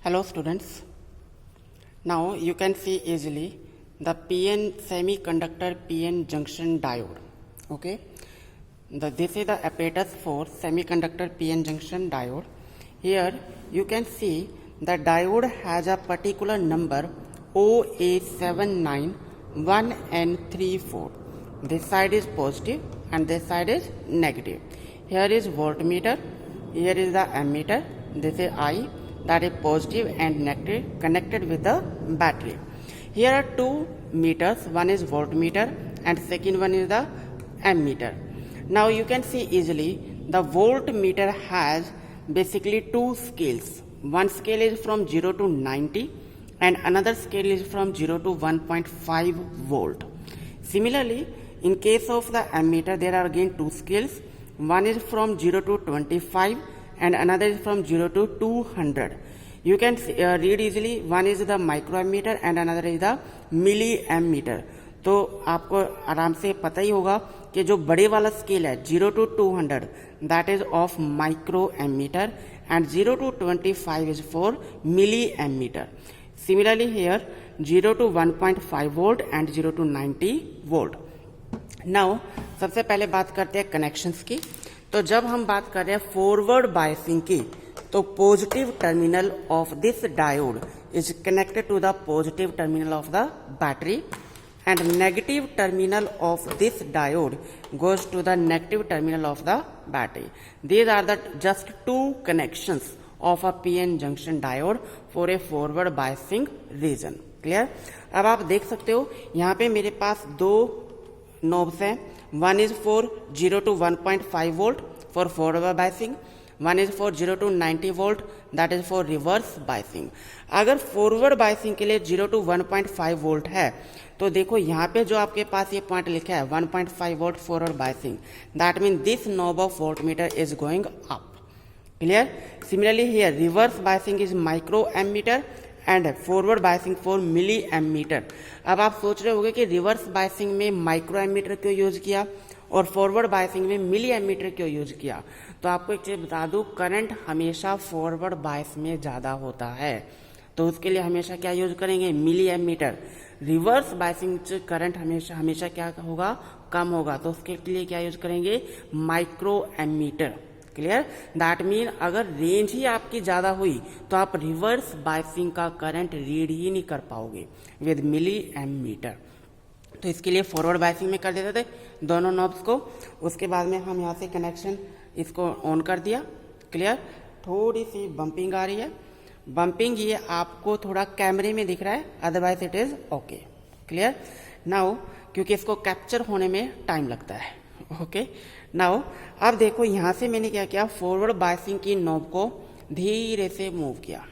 Hello students. Now you can see easily the PN semiconductor PN junction diode. Okay. This is the apparatus for semiconductor PN junction diode. Here you can see the diode has a particular number OA791N34. This side is positive and this side is negative. Here is voltmeter, here is the ammeter, this is I, that is positive and negative connected with the battery. Here are two meters, one is voltmeter and second one is the ammeter. Now you can see easily the voltmeter has basically two scales. One scale is from 0 to 90 and another scale is from 0 to 1.5 volt. Similarly, in case of the ammeter, there are again two scales. One is from 0 to 25 and another is from 0 to 200. You can read easily, one is the microammeter and another is the milliammeter. तो आपको आराम से पता ही होगा कि जो बड़े वाला स्केल है 0 to 200 that is of microammeter and 0 to 25 is for milliammeter. Similarly here 0 to 1.5 volt and 0 to 90 volt. Now सबसे पहले बात करते हैं कनेक्शंस की. तो जब हम बात कर रहे हैं फॉरवर्ड बायसिंग की, तो positive terminal of this diode is connected to the positive terminal of the battery and negative terminal of this diode goes to the negative terminal of the battery. These are the just two connections of a PN junction diode for a forward biasing region. Clear? अब आप देख सकते हो यहाँ पे मेरे पास दो knobs हैं. One is for 0 to 1.5 volt for forward biasing. One is for 0 to 90 volt that is for reverse biasing. अगर forward biasing के लिए 0 to 1.5 volt है तो देखो यहाँ पे जो आपके पास ये पॉइंट लिखा है 1.5 volt forward biasing, that mean this knob of voltmeter is going up. Clear? Similarly here reverse biasing is micro ammeter and forward biasing for milli ammeter. अब आप सोच रहे होंगे कि रिवर्स बायसिंग में माइक्रो एमीटर क्यों यूज किया और फॉरवर्ड बायसिंग में मिली एमीटर क्यों यूज किया. तो आपको एक चीज बता दूं, करंट हमेशा फॉरवर्ड बायस में ज्यादा होता है, तो उसके लिए हमेशा क्या यूज करेंगे, milli ammeter. Reverse biasing current हमेशा क्या होगा, कम होगा, तो उसके लिए क्या यूज करेंगे, micro ammeter. Clear? That mean अगर रेंज ही आपकी ज्यादा हुई तो आप रिवर्स बायसिंग का करंट रीड ही नहीं कर पाओगे विद मिली एमीटर. तो इसके लिए फॉरवर्ड बायसिंग में कर देते थे दोनों नॉब्स को. उसके बाद में हम यहाँ से कनेक्शन इसको ऑन कर दिया. क्लियर? थोड़ी सी बम्पिंग आ रही है. बम्पिंग ये आपको थोड़ा कैमरे में दिख रहा है, otherwise it is okay. Clear? Now क्योंकि इसको कैप्चर होने में टाइम लगता है. ओके. नाउ अब देखो यहाँ से मैंने क्या किया, फॉरवर्ड बायसिंग की नॉब को धीरे से मूव किया.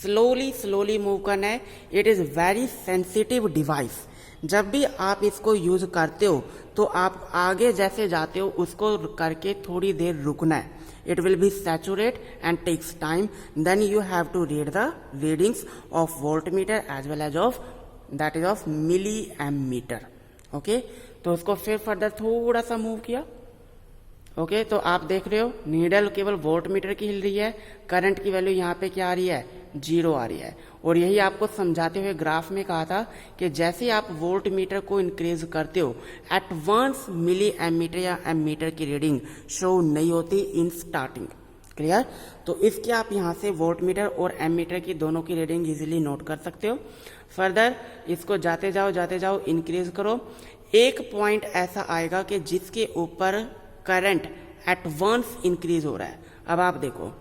स्लोली मूव करना है. It is very sensitive device. जब भी आप इसको यूज करते हो तो आप आगे जैसे जाते हो उसको करके थोड़ी देर रुकना है. It will be saturate and takes time. Then you have to read the readings of voltmeter as well as of that is of milliammeter. Okay? तो उसको फिर फर्दर थोड़ा सा मूव किया. ओके तो आप देख रहे हो नीडल केवल वोल्टमीटर की हिल रही है. करंट की वैल्यू यहाँ पे क्या आ रही है, 0 आ रही है. और यही आपको समझाते हुए ग्राफ में कहा था कि जैसे आप वोल्टमीटर को इंक्रीज करते हो, एट वंस मिली एमीटर या एमीटर की रीडिंग शो नहीं होती इन स्टार्टिंग. क्लियर? तो इसके आप यहाँ से वोल्टमीटर और एमीटर की दोनों की रीडिंग इजीली नोट कर सकते हो. फर्दर इसको जाते जाओ इंक्रीज करो. एक पॉइंट ऐसा आएगा कि जिसके ऊपर करंट एट वंस इंक्रीज हो रहा है. अब आप देखो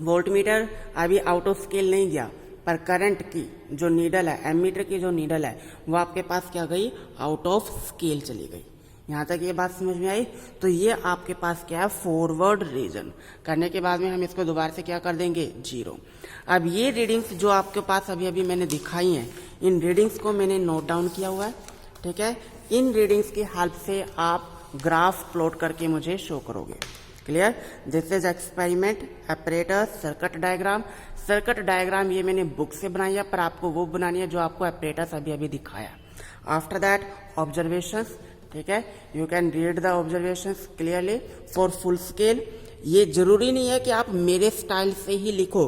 वोल्टमीटर अभी आउट ऑफ स्केल नहीं गया, पर करंट की जो नीडल है, एमीटर की जो नीडल है, वो आपके पास क्या गई, आउट ऑफ स्केल चली गई. यहां तक ये बात समझ में आई. तो ये आपके पास क्या है, फॉरवर्ड रीजन. करने के बाद में हम इसको दोबारा से क्या कर देंगे, 0. अब ये रीडिंग्स जो आपके पास अभी मैंने दिखाई हैं, इन रीडिंग्स को मैंने नोट डाउन किया हुआ है. ठीक है? इन रीडिंग्स की हेल्प से आप ग्राफ प्लॉट करके मुझे शो करोगे. Clear? This is experiment apparatus circuit diagram. Circuit diagram ये मैंने बुक से बनाई है, पर आपको वो बनानी है जो आपको एपरेटस अभी दिखाया. After that observations. ठीक है? You can read the observations clearly for full scale. ये जरूरी नहीं है कि आप मेरे स्टाइल से ही लिखो.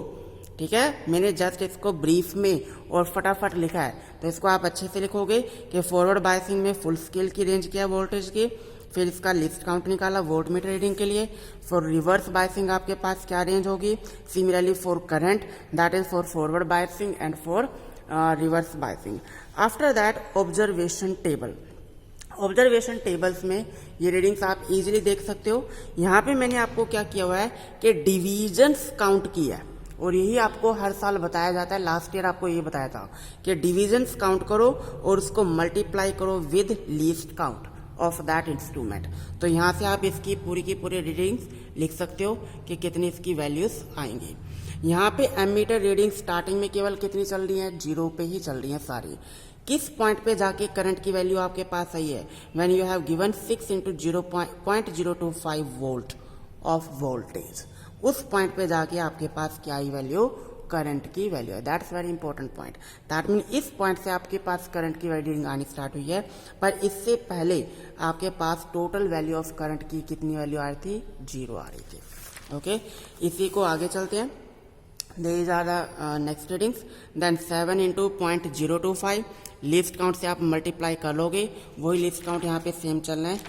ठीक है, मैंने जस्ट इसको ब्रीफ में और फटाफट लिखा है, तो इसको आप अच्छे से लिखोगे कि फॉरवर्ड बायसिंग में फुल स्केल की रेंज क्या है वोल्टेज की, फिर इसका लिस्ट काउंट निकाला वोल्ट मीटर रीडिंग के लिए। फॉर रिवर्स बायसिंग आपके पास क्या रेंज होगी, similarly for current that is for forward biasing and for reverse biasing. After that observation table, observation tables में ये रीडिंग्स आप इजीली देख सकते हो। यहाँ पे मैंने आपको क्या किया हुआ है कि डिविजन्स काउंट किया है, और यही आपको हर साल बताया जाता है। लास्ट ईयर आपको ये बताया था कि डिविजन्स काउंट करो और उसको मल्टीप्लाई करो with least count of that instrument. तो यहाँ से आप इसकी पूरी की पूरी रीडिंग्स लिख सकते हो कि कितनी इसकी वैल्यूज आएंगी। यहाँ पे एमीटर रीडिंग स्टार्टिंग में केवल कितनी चल रही है, 0 पे ही चल रही है सारी। किस पॉइंट पे जाके करंट की वैल्यू आपके पास आई है, when you have given 6 × 0.025 volt of voltage, उस पॉइंट पे जाके आपके पास क्या आई वैल्यू, करंट की वैल्यू है। That's very important point. That mean इस पॉइंट से आपके पास करंट की वैल्यू आनी स्टार्ट हुई है, पर इससे पहले आपके पास टोटल वैल्यू ऑफ करंट की कितनी वैल्यू आ रही थी, 0 आ रही थी। ओके, इसी को आगे चलते हैं। These are the next readings. Then 7 × 0.025 list count से आप मल्टीप्लाई कर लोगे, वही लिस्ट काउंट यहाँ पे सेम चलना है।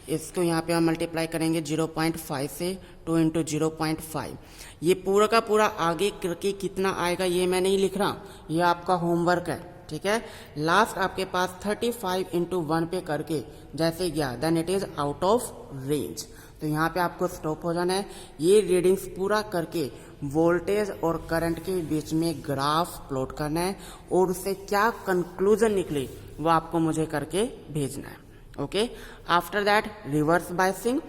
इसको यहाँ पे हम मल्टीप्लाई करेंगे 0.5 से, 2 × 0.5। ये पूरा का पूरा आगे करके कितना आएगा ये मैं नहीं लिख रहा, ये आपका होमवर्क है, ठीक है। लास्ट आपके पास 35 × 1 पे करके जैसे गया, then it is out of range. तो यहाँ पे आपको स्टॉप हो जाना है। ये रीडिंग्स पूरा करके वोल्टेज और करंट के बीच में ग्राफ प्लॉट करना है, और उससे क्या कंक्लूजन निकले वो आपको मुझे करके भेजना है। Okay, after that reverse biasing.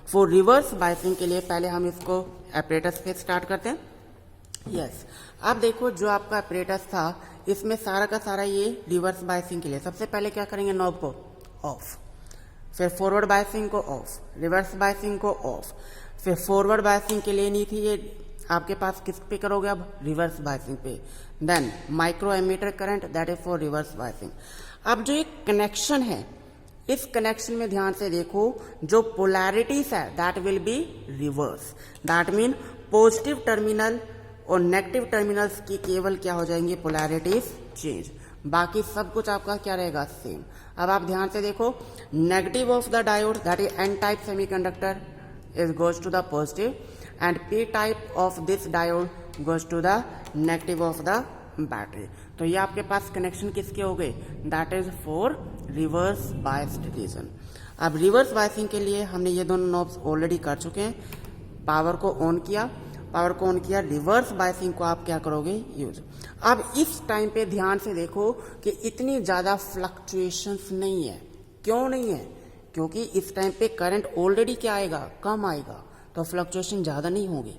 For reverse biasing के लिए पहले हम इसको एपरेटस पे स्टार्ट करते हैं। यस, अब देखो जो आपका एपरेटस था इसमें सारा का सारा ये रिवर्स बायसिंग के लिए सबसे पहले क्या करेंगे, नॉब को ऑफ, फिर फॉरवर्ड बायसिंग को ऑफ, रिवर्स बायसिंग को ऑफ, फिर फॉरवर्ड बायसिंग के लिए नहीं थी ये आपके पास किस पे करोगे, अब रिवर्स बायसिंग पे। Then micro ammeter current that is for reverse biasing. अब जो एक कनेक्शन है, इस कनेक्शन में ध्यान से देखो, जो पोलैरिटीज है that will be reverse. That mean positive terminal और नेगेटिव टर्मिनल्स की केवल क्या हो जाएंगी, पोलैरिटीज चेंज, बाकी सब कुछ आपका क्या रहेगा, सेम। अब आप ध्यान से देखो, negative of the diode that is N type semiconductor is goes to the positive, and p type of this diode goes to the negative of the battery। तो ये आपके पास कनेक्शन किसके हो गए, that is for reverse biased region. अब reverse biasing के लिए हमने ये दोनों नॉब्स ऑलरेडी कर चुके हैं। पावर को ऑन किया, पावर को ऑन किया, रिवर्स बायसिंग को आप क्या करोगे, यूज। अब इस टाइम पे ध्यान से देखो कि इतनी ज्यादा फ्लक्चुएशंस नहीं है। क्यों नहीं है, क्योंकि इस टाइम पे करंट ऑलरेडी क्या आएगा, कम आएगा, तो फ्लक्चुएशन ज़्यादा नहीं होगी।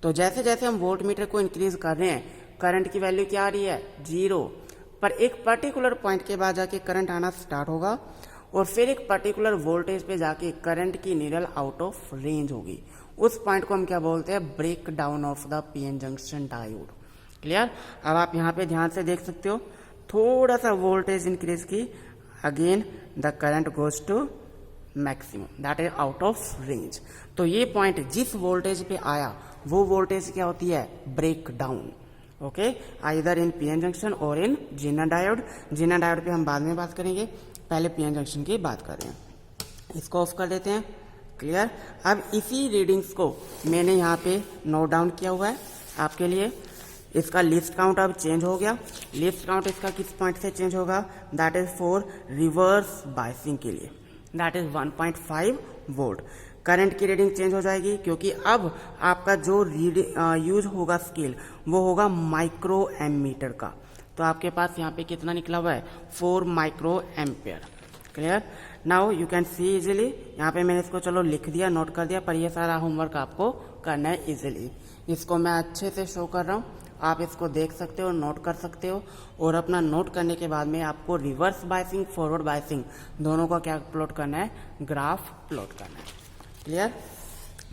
तो जैसे जैसे हम वोल्ट मीटर को इंक्रीज कर रहे हैं, करंट की वैल्यू क्या आ रही है, 0, पर एक पर्टिकुलर पॉइंट के बाद जाके करंट आना स्टार्ट होगा, और फिर एक पर्टिकुलर वोल्टेज पे जाके करंट की नीडल आउट ऑफ रेंज होगी। उस पॉइंट को हम क्या बोलते हैं, breakdown of the PN junction diode. Clear. अब आप यहाँ पे ध्यान से देख सकते हो, थोड़ा सा वोल्टेज इंक्रीज की, again the current goes to maximum that is out of range. तो ये पॉइंट जिस वोल्टेज पे आया वो वोल्टेज क्या होती है, breakdown. Okay, either in PN junction और in zener diode. Zener diode पे हम बाद में बात करेंगे, पहले पीएन जंक्शन की बात कर रहे हैं। इसको ऑफ कर देते हैं। क्लियर। अब इसी रीडिंग्स को मैंने यहाँ पे नोट डाउन किया हुआ है आपके लिए। इसका लिस्ट काउंट अब चेंज हो गया। लिस्ट काउंट इसका किस पॉइंट से चेंज होगा, that is for reverse biasing के लिए, दैट इज 1.5 वोल्ट। करंट की रीडिंग चेंज हो जाएगी, क्योंकि अब आपका जो यूज होगा स्केल वो होगा माइक्रो एमीटर का। तो आपके पास यहाँ पे कितना निकला हुआ है, 4 micro ampere. Clear. Now you can see easily, यहाँ पे मैंने इसको चलो लिख दिया, नोट कर दिया, पर ये सारा होमवर्क आपको करना है इजिली। इसको मैं अच्छे से शो कर रहा हूँ, आप इसको देख सकते हो, नोट कर सकते हो, और अपना नोट करने के बाद में आपको रिवर्स बायसिंग, फॉरवर्ड बायसिंग दोनों का क्या प्लॉट करना है, ग्राफ प्लॉट करना है। क्लियर।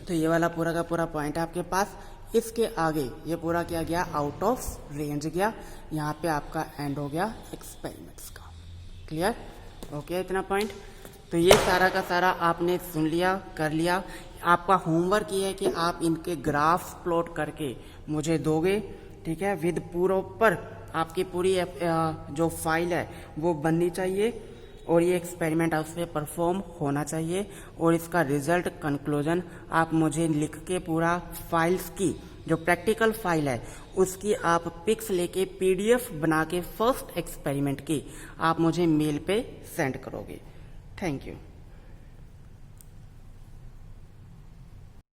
तो ये वाला पूरा का पूरा पॉइंट है आपके पास। इसके आगे ये पूरा क्या गया, आउट ऑफ रेंज गया। यहाँ पे आपका एंड हो गया एक्सपेरिमेंट्स का। क्लियर। ओके, इतना पॉइंट। तो ये सारा का सारा आपने सुन लिया, कर लिया। आपका होमवर्क ये है कि आप इनके ग्राफ प्लॉट करके मुझे दोगे, ठीक है, विद प्रॉपर आपकी पूरी जो फाइल है वो बननी चाहिए और ये एक्सपेरिमेंट उस पर परफॉर्म होना चाहिए और इसका रिजल्ट कंक्लूजन आप मुझे लिख के पूरा फाइल्स की जो प्रैक्टिकल फाइल है उसकी आप पिक्स लेके PDF बना के फर्स्ट एक्सपेरिमेंट की आप मुझे मेल पे सेंड करोगे। Thank you.